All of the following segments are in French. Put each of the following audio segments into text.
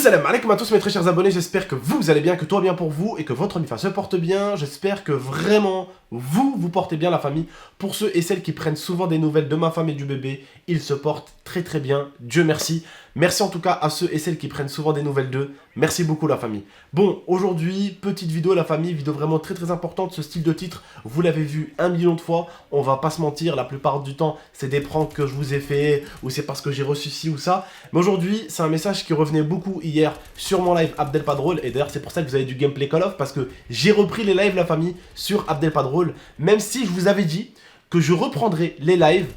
Salam alaikum à tous mes très chers abonnés, j'espère que vous allez bien, que tout va bien pour vous et que votre MIFA se porte bien. J'espère que vraiment vous portez bien la famille. Pour ceux et celles qui prennent souvent des nouvelles de ma femme et du bébé, ils se portent très très bien, Dieu merci. Merci en tout cas à ceux et celles qui prennent souvent des nouvelles d'eux. Merci beaucoup la famille. Bon, aujourd'hui, petite vidéo la famille, vidéo vraiment très très importante. Ce style de titre, vous l'avez vu 1 million de fois. On va pas se mentir, la plupart du temps, c'est des pranks que je vous ai fait ou c'est parce que j'ai reçu ci ou ça. Mais aujourd'hui, c'est un message qui revenait beaucoup hier sur mon live Abdelpadrol. Et d'ailleurs, c'est pour ça que vous avez du gameplay Call of parce que j'ai repris les lives la famille sur Abdelpadrol. Même si je vous avais dit que je reprendrai les lives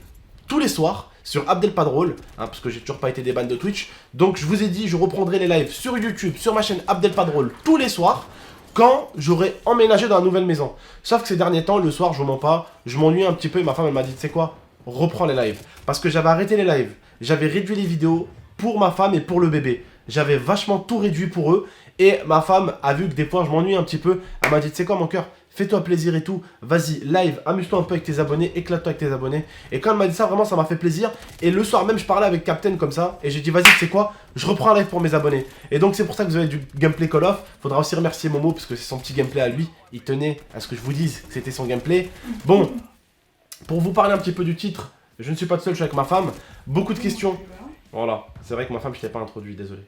tous les soirs sur Abdelpadrol, parce que j'ai toujours pas été déban de Twitch. Donc je vous ai dit, je reprendrai les lives sur YouTube, sur ma chaîne Abdelpadrol tous les soirs, quand j'aurai emménagé dans la nouvelle maison. Sauf que ces derniers temps, le soir, je vous mens pas, je m'ennuie un petit peu et ma femme elle m'a dit, tu sais quoi, reprends les lives. Parce que j'avais arrêté les lives, j'avais réduit les vidéos pour ma femme et pour le bébé. J'avais vachement tout réduit pour eux. Et ma femme a vu que des fois je m'ennuie un petit peu. Elle m'a dit, tu sais quoi mon cœur, fais-toi plaisir et tout. Vas-y, live, amuse-toi un peu avec tes abonnés, éclate-toi avec tes abonnés. Et quand elle m'a dit ça, vraiment ça m'a fait plaisir. Et le soir même, je parlais avec Captain comme ça. Et j'ai dit, vas-y, tu sais quoi, je reprends un live pour mes abonnés. Et donc c'est pour ça que vous avez du gameplay Call of. Faudra aussi remercier Momo parce que c'est son petit gameplay à lui. Il tenait à ce que je vous dise que c'était son gameplay. Bon, pour vous parler un petit peu du titre, je ne suis pas tout seul, je suis avec ma femme. Beaucoup de questions. Voilà, c'est vrai que ma femme, je t'ai pas introduit, désolé.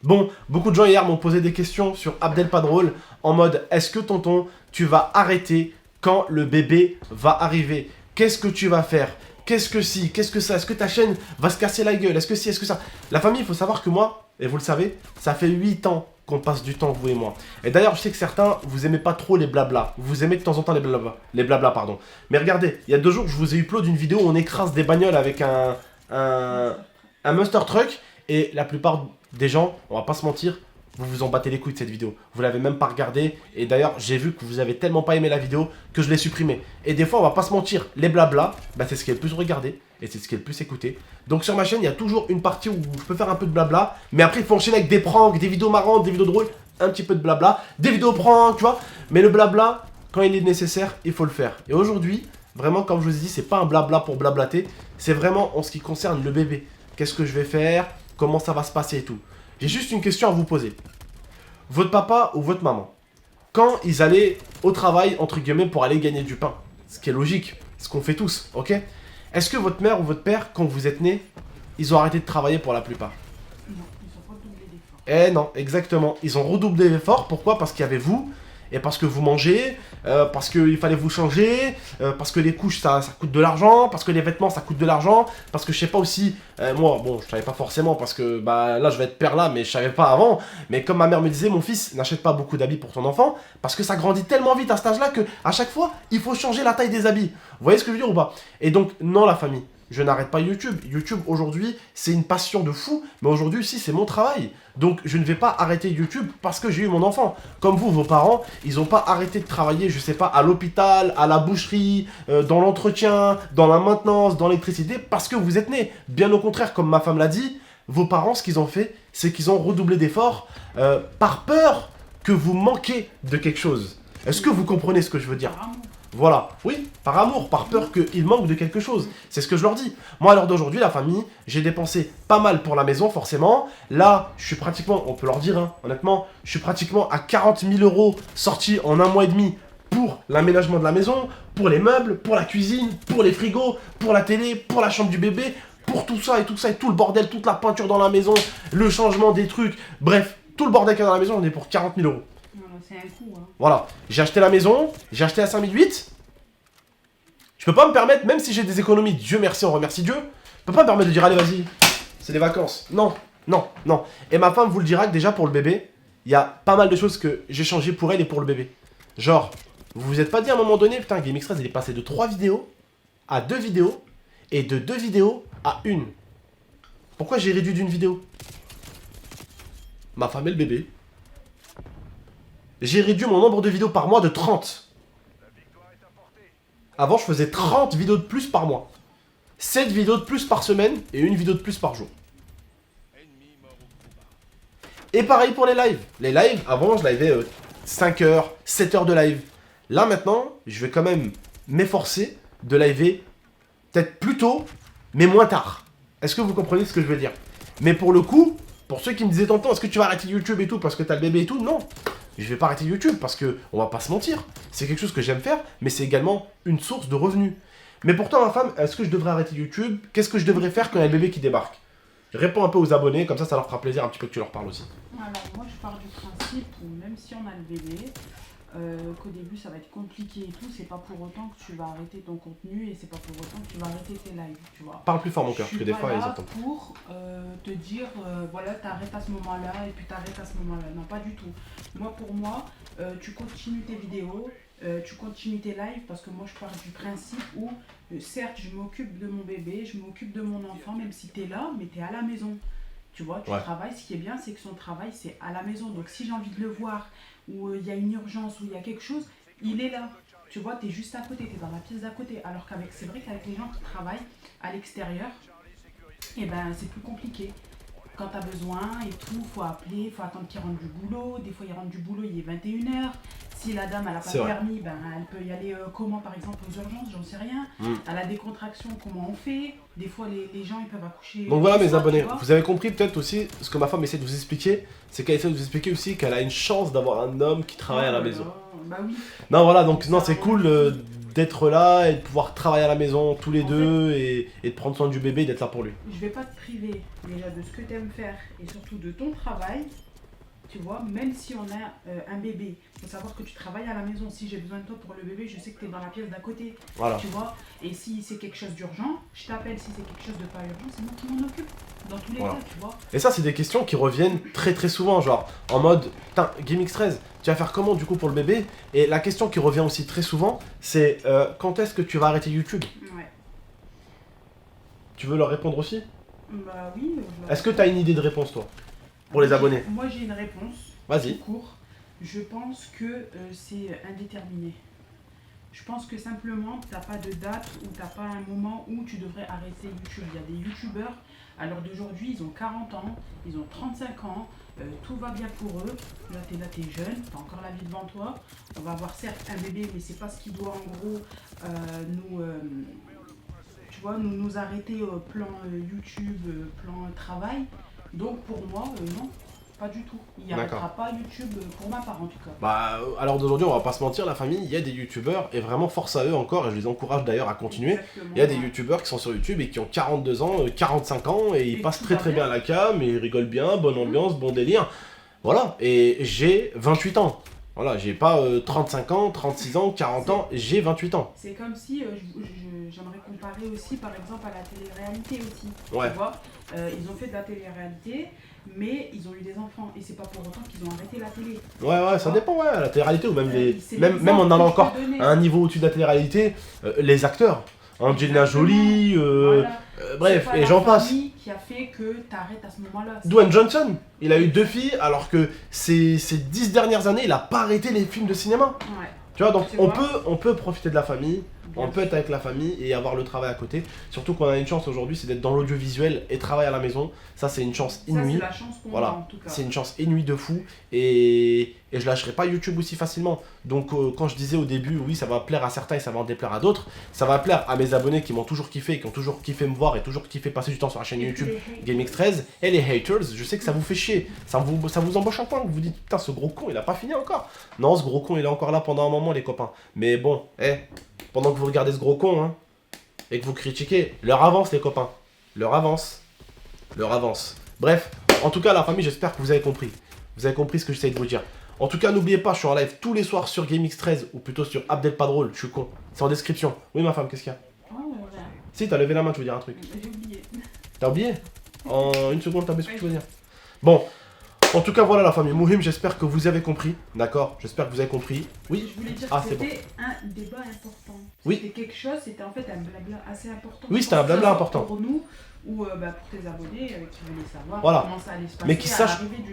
Bon, beaucoup de gens hier m'ont posé des questions sur Abdelpadrol en mode, est-ce que tonton, tu vas arrêter quand le bébé va arriver? Qu'est-ce que tu vas faire? Qu'est-ce que si? Qu'est-ce que ça? Est-ce que ta chaîne va se casser la gueule? Est-ce que si? Est-ce que ça? La famille, il faut savoir que moi, et vous le savez, ça fait 8 ans qu'on passe du temps, vous et moi. Et d'ailleurs, je sais que certains, vous aimez pas trop les blabla. Vous aimez de temps en temps les blabla. Les blabla, pardon. Mais regardez, il y a 2 jours, je vous ai upload une vidéo où on écrase des bagnoles avec un monster truck. Et la plupart des gens, on va pas se mentir, vous vous en battez les couilles de cette vidéo. Vous l'avez même pas regardée. Et d'ailleurs, j'ai vu que vous avez tellement pas aimé la vidéo que je l'ai supprimée. Et des fois, on va pas se mentir, les blabla, bah, c'est ce qui est le plus regardé. Et c'est ce qui est le plus écouté. Donc sur ma chaîne, il y a toujours une partie où je peux faire un peu de blabla. Mais après, il faut enchaîner avec des pranks, des vidéos marrantes, des vidéos drôles. Un petit peu de blabla, des vidéos pranks, tu vois. Mais le blabla, quand il est nécessaire, il faut le faire. Et aujourd'hui, vraiment, comme je vous ai dit, c'est pas un blabla pour blablater. C'est vraiment en ce qui concerne le bébé. Qu'est-ce que je vais faire? Comment ça va se passer et tout. J'ai juste une question à vous poser. Votre papa ou votre maman, quand ils allaient au travail, entre guillemets, pour aller gagner du pain, ce qui est logique, ce qu'on fait tous, ok? Est-ce que votre mère ou votre père, quand vous êtes né, ils ont arrêté de travailler pour la plupart? Non, ils ont redoublé d'efforts. Eh non, exactement. Ils ont redoublé d'efforts. Pourquoi? Parce qu'il y avait vous, et parce que vous mangez, parce qu'il fallait vous changer, parce que les couches ça coûte de l'argent, parce que les vêtements ça coûte de l'argent, parce que je sais pas aussi, moi bon je savais pas forcément parce que bah là je vais être père là mais je savais pas avant, mais comme ma mère me disait mon fils n'achète pas beaucoup d'habits pour ton enfant parce que ça grandit tellement vite à cet âge là que à chaque fois il faut changer la taille des habits, vous voyez ce que je veux dire ou pas? Et donc non la famille, je n'arrête pas YouTube. YouTube aujourd'hui c'est une passion de fou, mais aujourd'hui aussi c'est mon travail. Donc je ne vais pas arrêter YouTube parce que j'ai eu mon enfant. Comme vous, vos parents, ils n'ont pas arrêté de travailler, je sais pas, à l'hôpital, à la boucherie, dans l'entretien, dans la maintenance, dans l'électricité, parce que vous êtes nés. Bien au contraire, comme ma femme l'a dit, vos parents, ce qu'ils ont fait, c'est qu'ils ont redoublé d'efforts par peur que vous manquiez de quelque chose. Est-ce que vous comprenez ce que je veux dire? Voilà, oui, par amour, par peur qu'il manque de quelque chose. C'est ce que je leur dis. Moi, à l'heure d'aujourd'hui, la famille, j'ai dépensé pas mal pour la maison, forcément. Là, je suis pratiquement, on peut leur dire, hein, honnêtement, je suis pratiquement à 40 000 € sortis en 1 mois et demi pour l'aménagement de la maison, pour les meubles, pour la cuisine, pour les frigos, pour la télé, pour la chambre du bébé, pour tout ça et tout le bordel, toute la peinture dans la maison, le changement des trucs, bref, tout le bordel qu'il y a dans la maison, on est pour 40 000 €. C'est un coup, hein. Voilà, j'ai acheté la maison, j'ai acheté à 5008. Je peux pas me permettre, même si j'ai des économies, Dieu merci, on remercie Dieu, je peux pas me permettre de dire allez vas-y, c'est les vacances. Non, non, non. Et ma femme vous le dira que déjà pour le bébé, il y a pas mal de choses que j'ai changé pour elle et pour le bébé. Genre, vous vous êtes pas dit à un moment donné, putain, GameX13 il est passé de 3 vidéos à 2 vidéos et de 2 vidéos à 1. Pourquoi j'ai réduit d'une vidéo? Ma femme et le bébé. J'ai réduit mon nombre de vidéos par mois de 30. Avant, je faisais 30 vidéos de plus par mois. 7 vidéos de plus par semaine et 1 vidéo de plus par jour. Et pareil pour les lives. Les lives, avant, je livais 5 heures, 7 heures de live. Là, maintenant, je vais quand même m'efforcer de liver peut-être plus tôt, mais moins tard. Est-ce que vous comprenez ce que je veux dire? Mais pour le coup, Pour ceux qui me disaient tantôt, est-ce que tu vas arrêter YouTube et tout parce que t'as le bébé et tout? Non, je vais pas arrêter YouTube parce que, on va pas se mentir, c'est quelque chose que j'aime faire, mais c'est également une source de revenus. Mais pourtant, ma femme, est-ce que je devrais arrêter YouTube? Qu'est-ce que je devrais faire quand il y a le bébé qui débarque? Réponds un peu aux abonnés, comme ça leur fera plaisir un petit peu que tu leur parles aussi. Alors, moi, je pars du principe où même si on a le bébé, qu'au début ça va être compliqué et tout, c'est pas pour autant que tu vas arrêter ton contenu et c'est pas pour autant que tu vas arrêter tes lives, tu vois. Parle plus fort mon cœur, parce que des fois ils là entendent. pour te dire, voilà, t'arrêtes à ce moment-là et puis t'arrêtes à ce moment-là. Non, pas du tout. Pour moi, tu continues tes vidéos, tu continues tes lives parce que moi je pars du principe où, certes, je m'occupe de mon bébé, je m'occupe de mon enfant, même si t'es là, mais t'es à la maison. Tu vois, tu travailles, ce qui est bien, c'est que son travail, c'est à la maison. Donc si j'ai envie de le voir, ou il y a une urgence, ou il y a quelque chose, il est là. Tu vois, tu es juste à côté, tu es dans la pièce d'à côté. Alors c'est vrai qu'avec les gens qui travaillent à l'extérieur, eh ben, c'est plus compliqué. Quand tu as besoin et tout, faut appeler, il faut attendre qu'il rentre du boulot. Des fois, il rentre du boulot, il est 21h. Si la dame, elle n'a pas de permis, ben, elle peut y aller comment, par exemple, aux urgences, j'en sais rien. Elle a des contractions, comment on fait? Des fois, les gens, ils peuvent accoucher. Donc voilà, mes abonnés, vous avez compris peut-être aussi ce que ma femme essaie de vous expliquer, c'est qu'elle essaie de vous expliquer aussi qu'elle a une chance d'avoir un homme qui travaille à la maison. Bah oui. Non, voilà, donc non, c'est cool d'être là et de pouvoir travailler à la maison tous les deux et de prendre soin du bébé et d'être là pour lui. Je vais pas te priver déjà de ce que tu aimes faire et surtout de ton travail. Tu vois, même si on a un bébé, il faut savoir que tu travailles à la maison. Si j'ai besoin de toi pour le bébé, je sais que tu es dans la pièce d'à côté. Voilà. Tu vois, et si c'est quelque chose d'urgent, je t'appelle. Si c'est quelque chose de pas urgent, c'est moi qui m'en occupe. Dans tous les cas, tu vois. Et ça, c'est des questions qui reviennent très très souvent, genre en mode, putain, GameX13, tu vas faire comment du coup pour le bébé? Et la question qui revient aussi très souvent, c'est quand est-ce que tu vas arrêter YouTube? Ouais. Tu veux leur répondre aussi? Bah oui. Est-ce que tu as une idée de réponse, toi? Pour les abonnés. Moi j'ai une réponse. Vas-y. Court. Je pense que c'est indéterminé. Je pense que simplement t'as pas de date ou t'as pas un moment où tu devrais arrêter YouTube. Il y a des youtubeurs à l'heure d'aujourd'hui, ils ont 40 ans, ils ont 35 ans, tout va bien pour eux. Là t'es jeune, t'as encore la vie devant toi. On va avoir certes un bébé, mais c'est pas ce qui doit en gros tu vois, nous arrêter au plan YouTube, plan travail. Donc pour moi, non, pas du tout. Il n'y arrêtera pas YouTube pour ma part en tout cas. Bah, à l'heure d'aujourd'hui, on va pas se mentir, la famille, il y a des youtubeurs et vraiment force à eux encore, et je les encourage d'ailleurs à continuer. Exactement, il y a des youtubeurs qui sont sur YouTube et qui ont 42 ans, 45 ans, et ils passent très bien à la cam, et ils rigolent bien, bonne ambiance, bon délire. Voilà, et j'ai 28 ans. Voilà, j'ai pas 35 ans, 36 ans, 40 ans, j'ai 28 ans. C'est comme si, j'aimerais comparer aussi par exemple à la télé-réalité aussi. Ouais. Tu vois, ils ont fait de la télé-réalité, mais ils ont eu des enfants, et c'est pas pour autant qu'ils ont arrêté la télé. Ouais, ça dépend, ouais, la télé-réalité, ou même même en allant encore à un niveau au-dessus de la télé-réalité, les acteurs. Angelina Jolie, bref, et j'en passe. Qui a fait que t'arrêtes à ce moment-là. Dwayne Johnson, il a eu 2 filles, alors que ces 10 dernières années, il a pas arrêté les films de cinéma. Ouais. Tu vois, donc on peut profiter de la famille, on peut être avec la famille et avoir le travail à côté. Surtout qu'on a une chance aujourd'hui, c'est d'être dans l'audiovisuel et travailler à la maison. Ça, c'est une chance inouïe. Ça, c'est la chance qu'on a, en tout cas. C'est une chance inouïe de fou. Et je lâcherai pas YouTube aussi facilement. Donc, quand je disais au début, oui, ça va plaire à certains et ça va en déplaire à d'autres, ça va plaire à mes abonnés qui m'ont toujours kiffé, qui ont toujours kiffé me voir et toujours kiffé passer du temps sur la chaîne YouTube GameX13. Et les haters, je sais que ça vous fait chier. Ça vous embauche un point. Vous vous dites, putain, ce gros con, il a pas fini encore. Non, ce gros con, il est encore là pendant un moment, les copains. Mais bon, pendant que vous regardez ce gros con, hein, et que vous critiquez, leur avance, les copains. Leur avance. Bref, en tout cas, la famille, j'espère que vous avez compris. Vous avez compris ce que j'essaie de vous dire. En tout cas, n'oubliez pas, je suis en live tous les soirs sur GameX13, ou plutôt sur Abdelpadrol, je suis con. C'est en description. Oui, ma femme, qu'est-ce qu'il y a? Rien. Si, t'as levé la main, tu veux dire un truc. J'ai oublié. T'as oublié? En une seconde, t'as oublié ce que tu veux dire. Bon. En tout cas, voilà la famille. Mouhim, j'espère que vous avez compris. D'accord? J'espère que vous avez compris. Oui? Je voulais dire que c'était un débat important. Oui. C'était quelque chose, c'était en fait un blabla assez important. Oui, c'était un blabla important. Pour nous, ou pour tes abonnés qui voulaient savoir comment ça allait se passer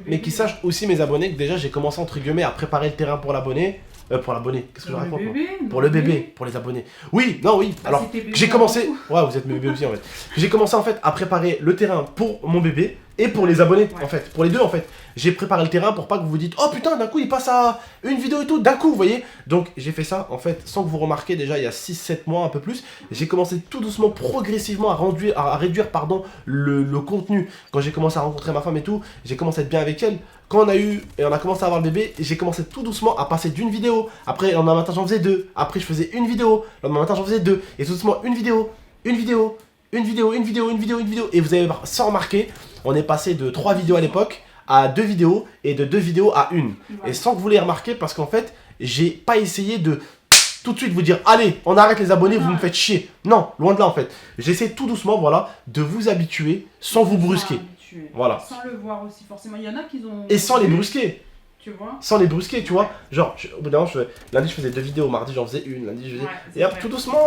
mais qui sachent aussi, mes abonnés, que déjà j'ai commencé entre guillemets à préparer le terrain pour l'abonné Pour l'abonné, qu'est-ce que je Pour le raconte moi? bébé, Pour non, le bébé, oui. pour les abonnés. Oui, non, oui. Bah, Alors, c'est tes bébés j'ai avant commencé. tout. Ouais, vous êtes mes bébés aussi en fait. J'ai commencé en fait à préparer le terrain pour mon bébé et pour les abonnés Ouais. en fait. Pour les deux en fait. J'ai préparé le terrain pour pas que vous vous dites oh putain, d'un coup il passe à une vidéo et tout, d'un coup, vous voyez. Donc, j'ai fait ça en fait sans que vous remarquiez déjà il y a 6-7 mois, un peu plus. J'ai commencé tout doucement, progressivement à réduire pardon, le contenu. Quand j'ai commencé à rencontrer ma femme et tout, j'ai commencé à être bien avec elle. Quand on a commencé à avoir le bébé, j'ai commencé tout doucement à passer d'une vidéo. Après, le lendemain matin, j'en faisais deux. Après, je faisais une vidéo. Le lendemain matin, j'en faisais deux. Et tout doucement, une vidéo, une vidéo, une vidéo, une vidéo, une vidéo, une vidéo. Et vous avez sans remarquer, on est passé de 3 vidéos à l'époque à 2 vidéos et de 2 vidéos à une. Ouais. Et sans que vous les remarquiez, parce qu'en fait, j'ai pas essayé de tout de suite vous dire allez, on arrête les abonnés, vous me faites chier. Non, loin de là en fait. J'essaie tout doucement, voilà, de vous habituer sans vous brusquer. Habitué. Voilà. Sans le voir aussi forcément. Il y en a qui ont. Et sans les brusquer. Tu vois. Sans les brusquer, tu vois. Genre, au bout d'un moment, lundi je faisais 2 vidéos, mardi j'en faisais une, lundi je faisais. Ouais, c'est Et hop, vrai. tout doucement,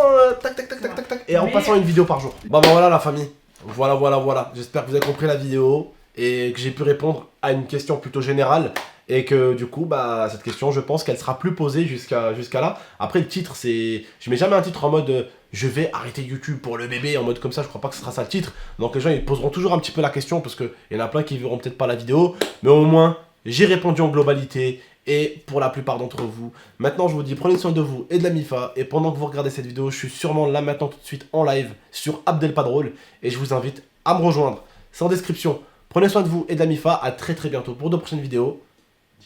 tac, tac, tac, tac, tac, tac. Et en Mais- passant une vidéo par jour. Bon, ben voilà la famille. Voilà. J'espère que vous avez compris la vidéo et que j'ai pu répondre à une question plutôt générale. Et que du coup, bah, cette question, je pense qu'elle sera plus posée jusqu'à là. Après, le titre, c'est. Je mets jamais un titre en mode je vais arrêter YouTube pour le bébé, en mode comme ça, je crois pas que ce sera ça le titre. Donc les gens, ils poseront toujours un petit peu la question parce qu'il y en a plein qui verront peut-être pas la vidéo. Mais au moins, j'ai répondu en globalité. Et pour la plupart d'entre vous, maintenant je vous dis prenez soin de vous et de la MIFA. Et pendant que vous regardez cette vidéo, je suis sûrement là maintenant tout de suite en live sur Abdelpadrol. Et je vous invite à me rejoindre. C'est en description. Prenez soin de vous et de la MIFA. À très bientôt pour de prochaines vidéos.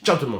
Ciao tout le monde.